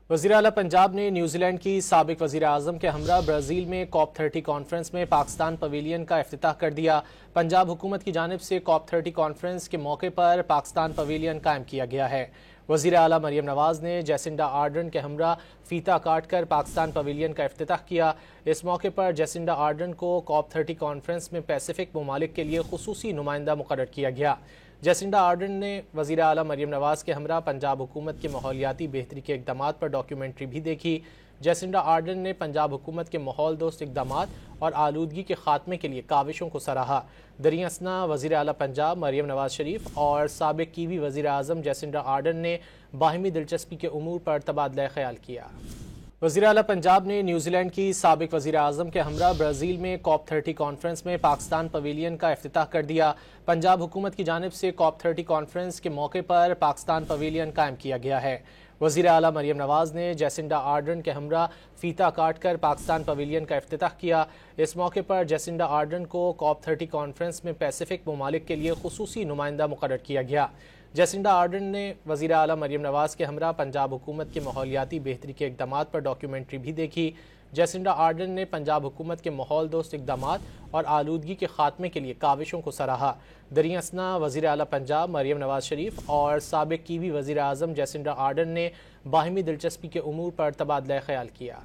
وزیر اعلیٰ پنجاب نے نیوزی لینڈ کی سابق وزیر اعظم کے ہمراہ برازیل میں COP 30 کانفرنس میں پاکستان پویلین کا افتتاح کر دیا۔ پنجاب حکومت کی جانب سے COP 30 کانفرنس کے موقع پر پاکستان پویلین قائم کیا گیا ہے۔ وزیر اعلیٰ مریم نواز نے جیسنڈا آرڈرن کے ہمراہ فیتہ کاٹ کر پاکستان پویلین کا افتتاح کیا۔ اس موقع پر جیسنڈا آرڈرن کو COP 30 کانفرنس میں پیسیفک ممالک کے لیے خصوصی نمائندہ مقرر کیا گیا۔ جیسنڈا آرڈرن نے وزیر اعلیٰ مریم نواز کے ہمراہ پنجاب حکومت کے ماحولیاتی بہتری کے اقدامات پر ڈاکیومنٹری بھی دیکھی۔ جیسنڈا آرڈرن نے پنجاب حکومت کے ماحول دوست اقدامات اور آلودگی کے خاتمے کے لیے کاوشوں کو سراہا۔ دریں اثنا وزیر اعلیٰ پنجاب مریم نواز شریف اور سابق کیوی وزیر اعظم جیسنڈا آرڈرن نے باہمی دلچسپی کے امور پر تبادلہ خیال کیا۔ وزیر اعلیٰ پنجاب نے نیوزی لینڈ کی سابق وزیر اعظم کے ہمراہ برازیل میں COP 30 کانفرنس میں پاکستان پویلین کا افتتاح کر دیا۔ پنجاب حکومت کی جانب سے COP 30 کانفرنس کے موقع پر پاکستان پویلین قائم کیا گیا ہے۔ وزیر اعلیٰ مریم نواز نے جیسنڈا آرڈرن کے ہمراہ فیتہ کاٹ کر پاکستان پویلین کا افتتاح کیا۔ اس موقع پر جیسنڈا آرڈرن کو COP 30 کانفرنس میں پیسیفک ممالک کے لیے خصوصی نمائندہ مقرر کیا گیا۔ جیسنڈا آرڈرن نے وزیر اعلیٰ مریم نواز کے ہمراہ پنجاب حکومت کے ماحولیاتی بہتری کے اقدامات پر ڈاکیومنٹری بھی دیکھی۔ جیسنڈا آرڈرن نے پنجاب حکومت کے ماحول دوست اقدامات اور آلودگی کے خاتمے کے لیے کاوشوں کو سراہا۔ دریں اثنا وزیر اعلیٰ پنجاب مریم نواز شریف اور سابق کیوی وزیر اعظم جیسنڈا آرڈرن نے باہمی دلچسپی کے امور پر تبادلہ خیال کیا۔